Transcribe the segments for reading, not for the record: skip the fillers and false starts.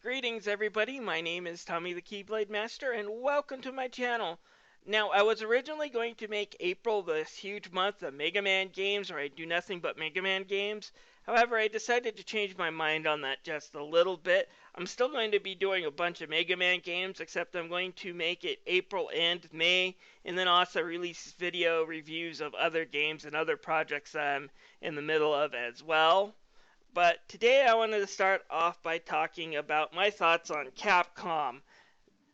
Greetings everybody, my name is Tommy the Keyblade Master and welcome to my channel. Now, I was originally going to make April this huge month of Mega Man games where I do nothing but Mega Man games. However, I decided to change my mind on that just a little bit. I'm still going to be doing a bunch of Mega Man games, except I'm going to make it April and May, and then also release video reviews of other games and other projects I'm in the middle of as well. But today I wanted to start off by talking about my thoughts on Capcom.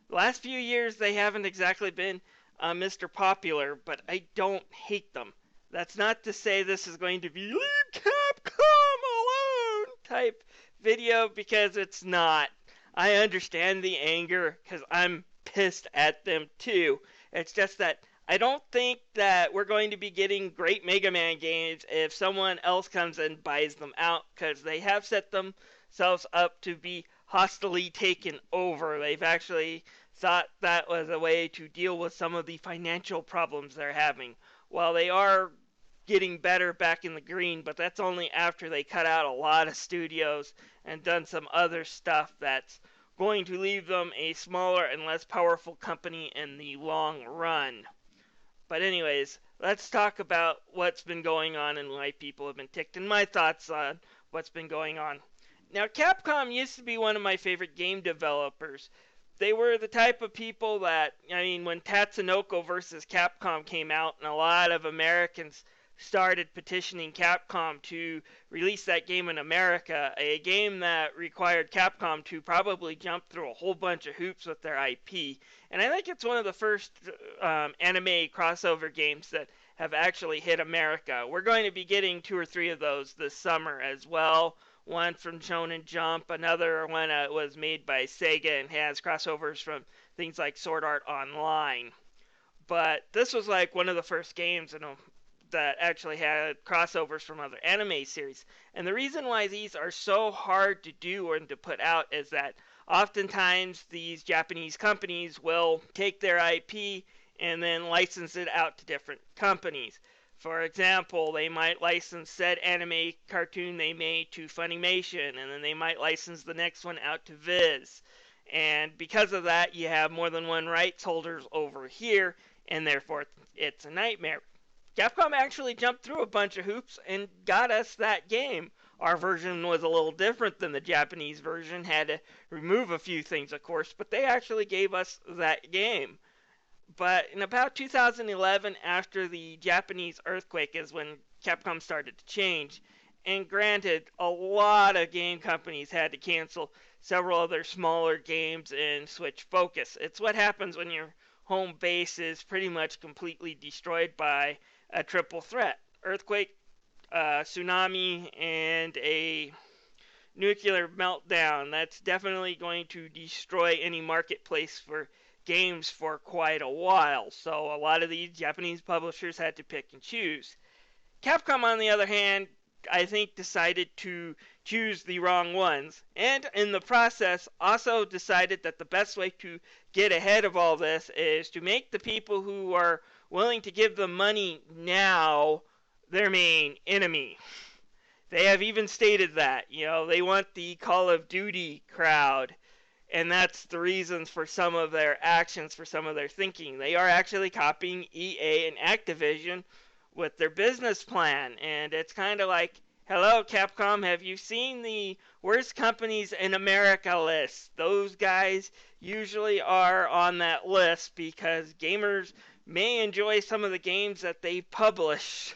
The last few years they haven't exactly been Mr. Popular, but I don't hate them. That's not to say this is going to be leave Capcom alone type video, because it's not. I understand the anger because I'm pissed at them too. It's just that I don't think that we're going to be getting great Mega Man games if someone else comes and buys them out, because they have set themselves up to be hostily taken over. They've actually thought that was a way to deal with some of the financial problems they're having. While they are getting better back in the green, but that's only after they cut out a lot of studios and done some other stuff that's going to leave them a smaller and less powerful company in the long run. But anyways, let's talk about what's been going on and why people have been ticked, and my thoughts on what's been going on. Now, Capcom used to be one of my favorite game developers. They were the type of people that, when Tatsunoko vs. Capcom came out and a lot of Americans started petitioning Capcom to release that game in America, a game that required Capcom to probably jump through a whole bunch of hoops with their IP. And I think it's one of the first anime crossover games that have actually hit America. We're going to be getting 2 or 3 of those this summer as well. One from Shonen Jump, another one was made by Sega and has crossovers from things like Sword Art Online. But this was like one of the first games that actually had crossovers from other anime series. And the reason why these are so hard to do and to put out is that oftentimes these Japanese companies will take their IP and then license it out to different companies. For example, they might license said anime cartoon they made to Funimation, and then they might license the next one out to Viz. And because of that, you have more than one rights holders over here, and therefore it's a nightmare. Capcom actually jumped through a bunch of hoops and got us that game. Our version was a little different than the Japanese version, had to remove a few things, of course, but they actually gave us that game. But in about 2011, after the Japanese earthquake, is when Capcom started to change. And granted, a lot of game companies had to cancel several of their smaller games and switch focus. It's what happens when your home base is pretty much completely destroyed by a triple threat: earthquake, tsunami, and a nuclear meltdown. That's definitely going to destroy any marketplace for games for quite a while. So a lot of these Japanese publishers had to pick and choose. Capcom, on the other hand, I think decided to choose the wrong ones, and in the process also decided that the best way to get ahead of all this is to make the people who are willing to give them money now their main enemy. They have even stated that, they want the Call of Duty crowd, and that's the reasons for some of their actions, for some of their thinking. They are actually copying EA and Activision with their business plan, and it's kind of like, hello Capcom, have you seen the worst companies in America list? Those guys usually are on that list because gamers may enjoy some of the games that they publish,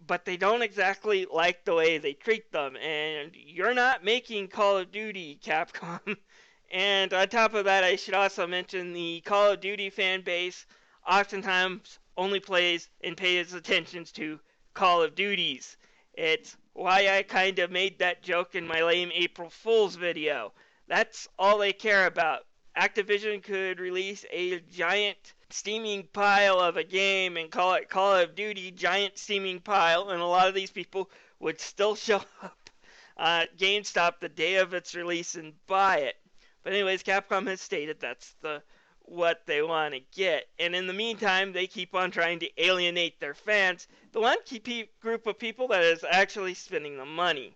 but they don't exactly like the way they treat them, and you're not making Call of Duty, Capcom. And on top of that, I should also mention the Call of Duty fan base oftentimes only plays and pays attention to Call of Duties. It's why I kind of made that joke in my lame April Fool's video. That's all they care about. Activision could release a giant steaming pile of a game and call it Call of Duty Giant Steaming Pile, and a lot of these people would still show up at GameStop the day of its release and buy it. But anyways, Capcom has stated that's what they want to get. And in the meantime, they keep on trying to alienate their fans, the one key group of people that is actually spending the money.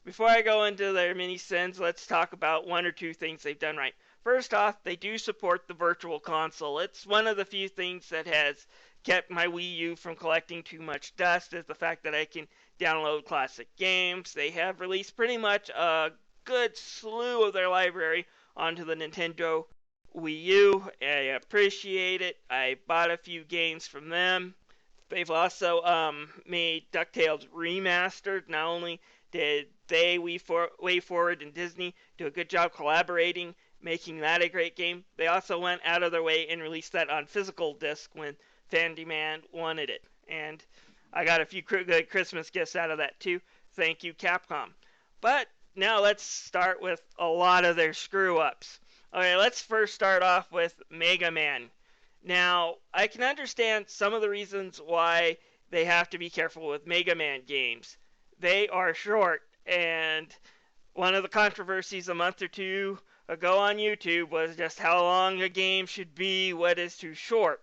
Before I go into their many sins, let's talk about one or two things they've done right. First off, they do support the Virtual Console. It's one of the few things that has kept my Wii U from collecting too much dust, is the fact that I can download classic games. They have released pretty much a good slew of their library onto the Nintendo Wii U. I appreciate it. I bought a few games from them. They've also made DuckTales Remastered. Not only did they, WayForward, and Disney do a good job collaborating, making that a great game, they also went out of their way and released that on physical disc when fan demand wanted it. And I got a few good Christmas gifts out of that too. Thank you, Capcom. But now let's start with a lot of their screw-ups. Okay, let's first start off with Mega Man. Now, I can understand some of the reasons why they have to be careful with Mega Man games. They are short, and one of the controversies a month or two ago on YouTube was just how long a game should be, what is too short.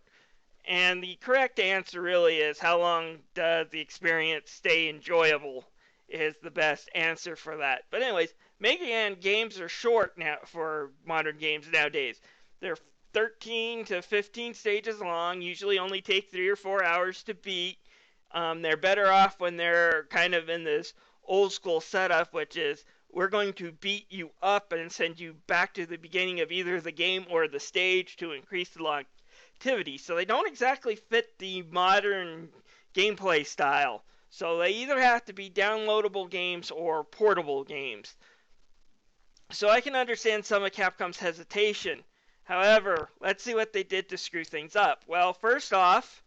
And the correct answer really is how long does the experience stay enjoyable is the best answer for that. But anyways, Mega Man games are short now for modern games nowadays. They're 13 to 15 stages long, usually only take 3 or 4 hours to beat. They're better off when they're kind of in this old school setup, which is we're going to beat you up and send you back to the beginning of either the game or the stage to increase the longevity. So they don't exactly fit the modern gameplay style. So they either have to be downloadable games or portable games. So I can understand some of Capcom's hesitation. However, let's see what they did to screw things up. Well, first off,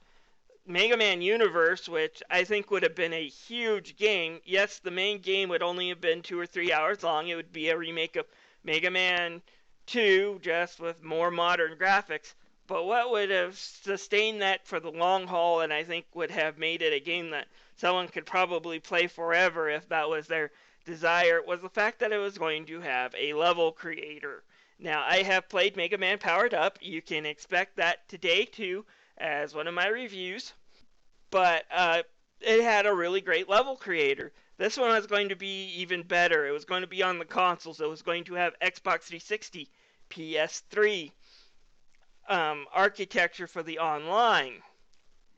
Mega Man Universe, which I think would have been a huge game. Yes, the main game would only have been 2 or 3 hours long. It would be a remake of Mega Man 2, just with more modern graphics. But what would have sustained that for the long haul, and I think would have made it a game that someone could probably play forever if that was their desire, was the fact that it was going to have a level creator. Now, I have played Mega Man Powered Up. You can expect that today, too, as one of my reviews. But it had a really great level creator. This one was going to be even better. It was going to be on the consoles. It was going to have Xbox 360, PS3 architecture for the online.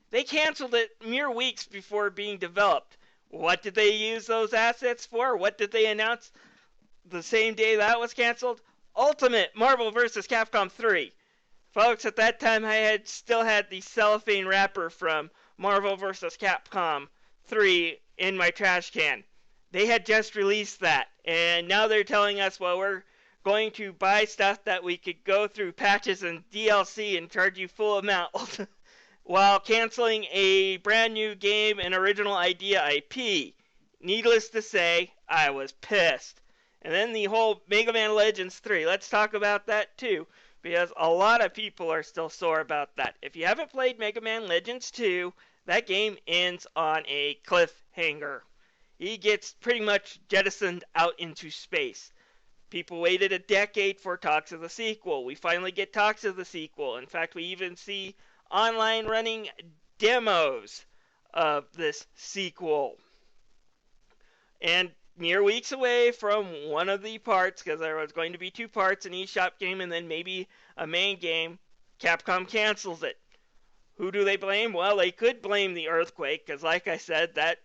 They canceled it mere weeks before being developed. What did they use those assets for? What did they announce the same day that was canceled? Ultimate Marvel vs. Capcom 3. Folks, at that time I had still had the cellophane wrapper from Marvel vs. Capcom 3 in my trash can. They had just released that, and now they're telling us, well, we're going to buy stuff that we could go through patches and DLC and charge you full amount while canceling a brand new game and original idea IP. Needless to say, I was pissed. And then the whole Mega Man Legends 3. Let's talk about that too, because a lot of people are still sore about that. If you haven't played Mega Man Legends 2, that game ends on a cliffhanger. He gets pretty much jettisoned out into space. People waited a decade for talks of the sequel. We finally get talks of the sequel. In fact, we even see online running demos of this sequel. And mere weeks away from one of the parts, because there was going to be 2 parts, an eShop game and then maybe a main game, Capcom cancels it. Who do they blame? Well, they could blame the earthquake, because like I said, that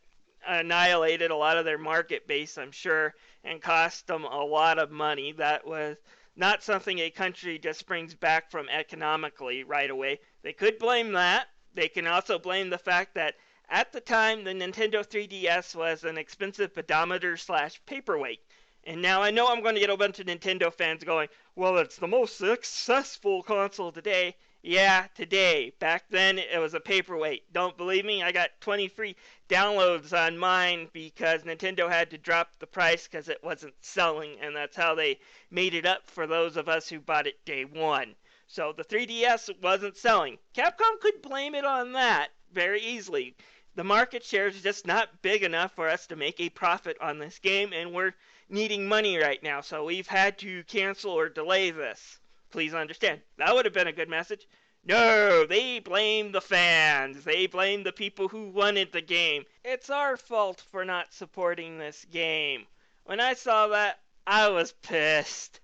annihilated a lot of their market base, I'm sure, and cost them a lot of money. That was not something a country just brings back from economically right away. They could blame that. They can also blame the fact that at the time, the Nintendo 3DS was an expensive pedometer / paperweight. And now I know I'm going to get a bunch of Nintendo fans going, well, it's the most successful console today. Yeah, today. Back then, it was a paperweight. Don't believe me? I got 20 free downloads on mine because Nintendo had to drop the price because it wasn't selling. And that's how they made it up for those of us who bought it day one. So the 3DS wasn't selling. Capcom could blame it on that very easily. The market share is just not big enough for us to make a profit on this game, and we're needing money right now, so we've had to cancel or delay this. Please understand. That would have been a good message. No, they blame the fans. They blame the people who wanted the game. It's our fault for not supporting this game. When I saw that, I was pissed.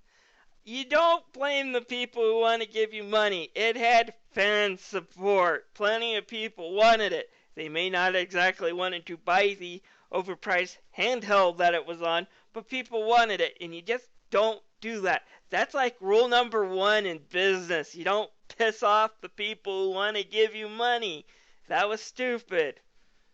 You don't blame the people who want to give you money. It had fan support. Plenty of people wanted it. They may not exactly wanted to buy the overpriced handheld that it was on, but people wanted it, and you just don't do that. That's like rule number one in business. You don't piss off the people who want to give you money. That was stupid.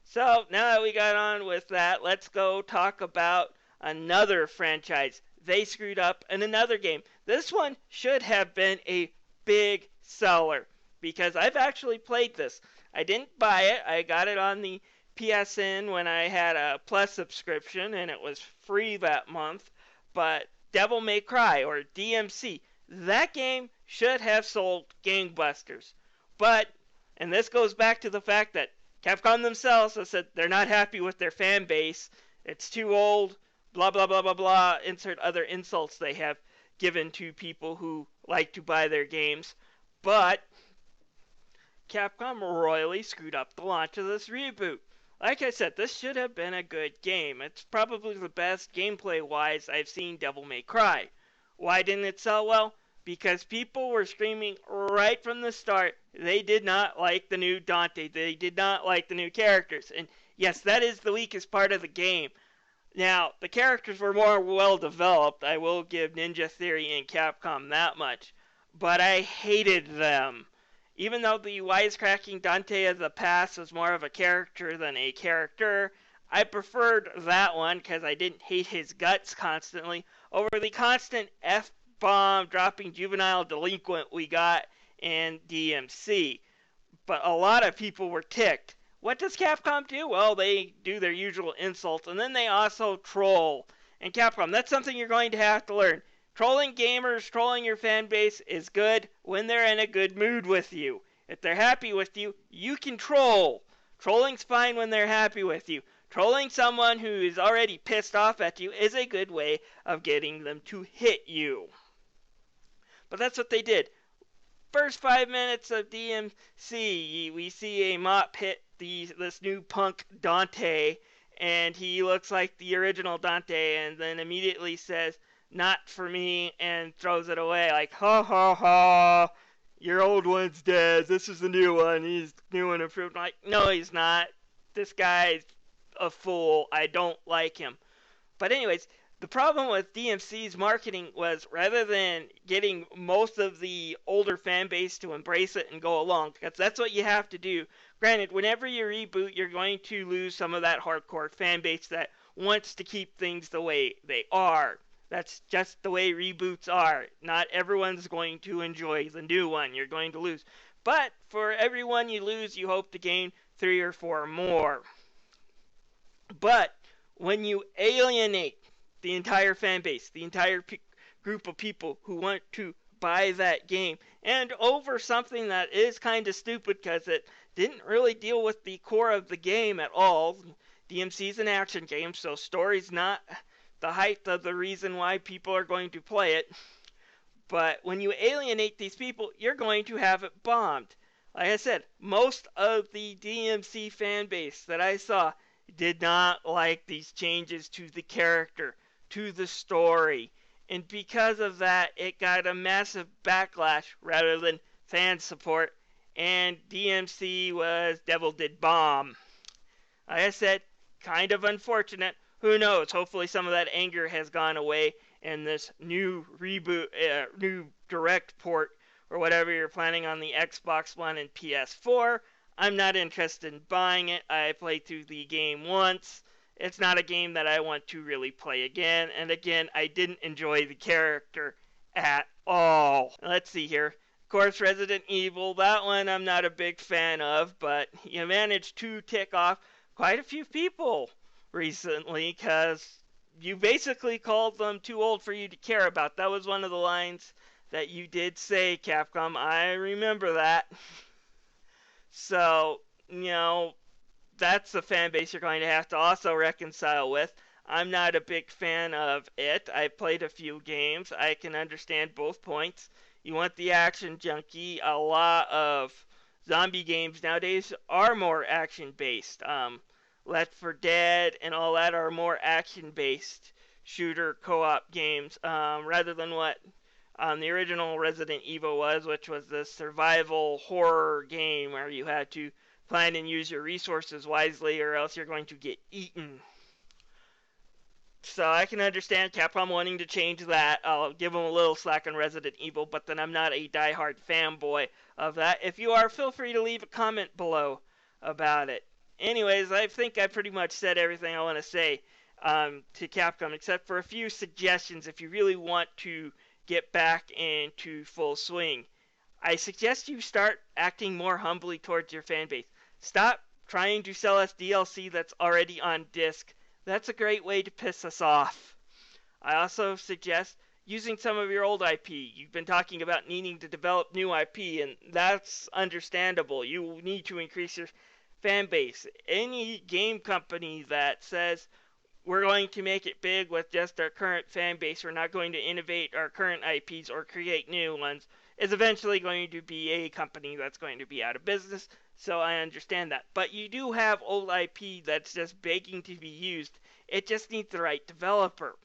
So now that we got on with that, let's go talk about another franchise. They screwed up in another game. This one should have been a big seller because I've actually played this. I didn't buy it. I got it on the PSN when I had a Plus subscription and it was free that month. But Devil May Cry or DMC, that game should have sold gangbusters. But, and this goes back to the fact that Capcom themselves have said they're not happy with their fan base. It's too old, blah, blah, blah, blah, blah. Insert other insults they have given to people who like to buy their games. But Capcom royally screwed up the launch of this reboot. Like I said, this should have been a good game. It's probably the best gameplay-wise I've seen Devil May Cry. Why didn't it sell well? Because people were screaming right from the start they did not like the new Dante. They did not like the new characters. And yes, that is the weakest part of the game. Now, the characters were more well developed. I will give Ninja Theory and Capcom that much. But I hated them. Even though the wisecracking Dante of the past was more of a character than a character, I preferred that one because I didn't hate his guts constantly over the constant F-bomb dropping juvenile delinquent we got in DMC. But a lot of people were ticked. What does Capcom do? Well, they do their usual insults, and then they also troll. And Capcom, that's something you're going to have to learn. Trolling gamers, trolling your fan base is good when they're in a good mood with you. If they're happy with you, you can troll. Trolling's fine when they're happy with you. Trolling someone who is already pissed off at you is a good way of getting them to hit you. But that's what they did. First 5 minutes of DMC, we see a mop hit this new punk Dante, and he looks like the original Dante, and then immediately says, "Not for me," and throws it away like, "Ha ha ha, your old one's dead, this is the new one, he's new and improved." I'm like, no, he's not. This guy's a fool. I don't like him. But anyways, the problem with DMC's marketing was rather than getting most of the older fan base to embrace it and go along, because that's what you have to do. Granted, whenever you reboot, you're going to lose some of that hardcore fan base that wants to keep things the way they are. That's just the way reboots are. Not everyone's going to enjoy the new one. You're going to lose. But for every one you lose, you hope to gain 3 or 4 more. But when you alienate the entire fan base, the entire group of people who want to buy that game, and over something that is kind of stupid because it didn't really deal with the core of the game at all. DMC's an action game, so story's not the height of the reason why people are going to play it. But when you alienate these people, you're going to have it bombed. Like I said, most of the DMC fan base that I saw did not like these changes to the character, to the story. And because of that, it got a massive backlash rather than fan support. And DMC was Devil Did Bomb. Like I said, kind of unfortunate. Who knows? Hopefully some of that anger has gone away and this new reboot, new direct port, or whatever you're planning on the Xbox One and PS4. I'm not interested in buying it. I played through the game once. It's not a game that I want to really play again. And again, I didn't enjoy the character at all. Let's see here. Of course, Resident Evil, that one I'm not a big fan of, but you managed to tick off quite a few people recently because you basically called them too old for you to care about. That was one of the lines that you did say, Capcom. I remember that. So, that's the fan base you're going to have to also reconcile with. I'm not a big fan of it. I played a few games. I can understand both points. You want the action junkie. A lot of zombie games nowadays are more action-based. Left 4 Dead and all that are more action-based shooter co-op games, rather than what the original Resident Evil was, which was this survival horror game where you had to plan and use your resources wisely or else you're going to get eaten. So I can understand Capcom wanting to change that. I'll give them a little slack on Resident Evil, but then I'm not a diehard fanboy of that. If you are, feel free to leave a comment below about it. Anyways, I think I pretty much said everything I want to say to Capcom, except for a few suggestions if you really want to get back into full swing. I suggest you start acting more humbly towards your fan base. Stop trying to sell us DLC that's already on disc. That's a great way to piss us off. I also suggest using some of your old IP. You've been talking about needing to develop new IP, and that's understandable. You need to increase your fan base. Any game company that says we're going to make it big with just our current fan base, we're not going to innovate our current IPs or create new ones, is eventually going to be a company that's going to be out of business. So I understand that. But you do have old IP that's just begging to be used. It just needs the right developer.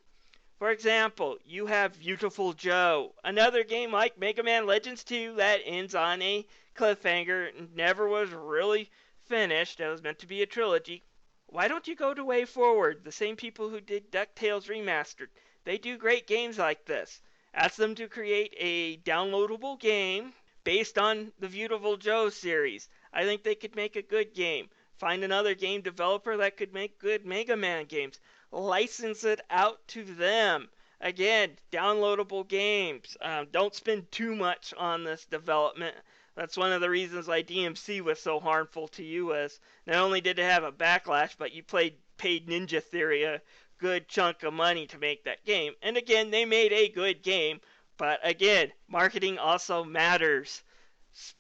For example, you have Beautiful Joe, another game like Mega Man Legends 2 that ends on a cliffhanger and never was really finished. It was meant to be a trilogy. Why don't you go to Way Forward, the same people who did DuckTales Remastered? They do great games like this. Ask them to create a downloadable game based on the Beautiful Joe series. I think they could make a good game. Find another game developer that could make good Mega Man games. License it out to them. Again, downloadable games. Don't spend too much on this development. That's one of the reasons why DMC was so harmful to you, as not only did it have a backlash, but you paid Ninja Theory a good chunk of money to make that game. And again, they made a good game, but again, marketing also matters.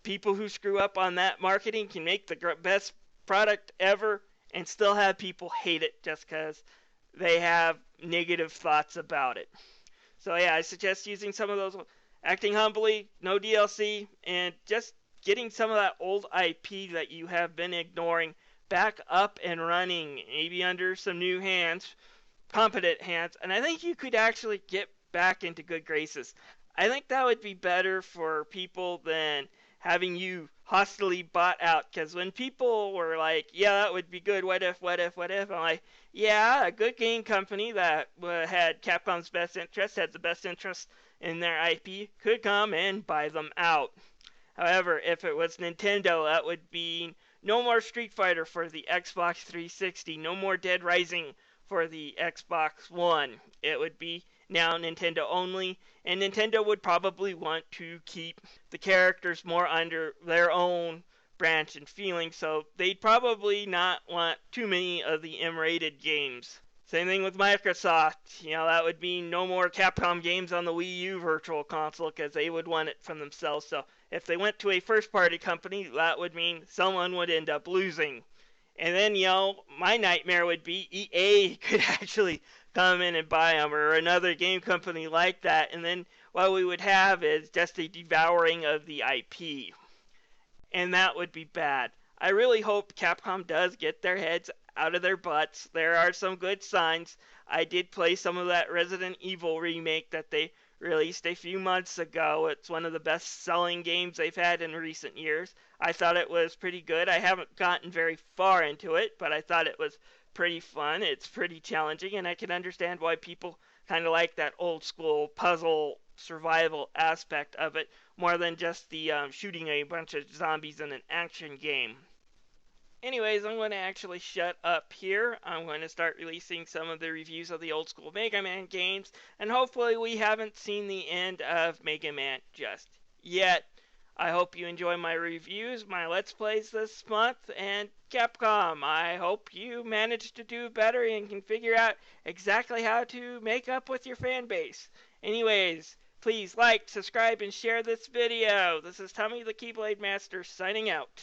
People who screw up on that marketing can make the best product ever and still have people hate it just because they have negative thoughts about it. So yeah, I suggest using some of those, acting humbly, no DLC, and just getting some of that old IP that you have been ignoring back up and running, maybe under some new hands, competent hands, and I think you could actually get back into good graces. I think that would be better for people than having you hostily bought out, because when people were like, yeah, that would be good, what if, I'm like, yeah, a good game company that had Capcom's best interest, had the best interest in their IP, could come and buy them out. However, if it was Nintendo, that would be no more Street Fighter for the Xbox 360, no more Dead Rising for the Xbox One. It would be now Nintendo only, and Nintendo would probably want to keep the characters more under their own branch and feeling, so they'd probably not want too many of the M-rated games. Same thing with Microsoft. That would mean no more Capcom games on the Wii U Virtual Console because they would want it from themselves. So if they went to a first-party company, that would mean someone would end up losing. And then, my nightmare would be EA could actually come in and buy them, or another game company like that. And then what we would have is just a devouring of the IP. And that would be bad. I really hope Capcom does get their heads out of their butts. There are some good signs. I did play some of that Resident Evil remake that they released a few months ago. It's one of the best-selling games they've had in recent years. I thought it was pretty good. I haven't gotten very far into it, but I thought it was pretty fun. It's pretty challenging, and I can understand why people kind of like that old-school puzzle survival aspect of it more than just the shooting a bunch of zombies in an action game. Anyways, I'm going to actually shut up here. I'm going to start releasing some of the reviews of the old school Mega Man games, and hopefully we haven't seen the end of Mega Man just yet. I hope you enjoy my reviews, my Let's Plays this month, and Capcom, I hope you manage to do better and can figure out exactly how to make up with your fan base. Anyways, please like, subscribe, and share this video. This is Tommy the Keyblade Master signing out.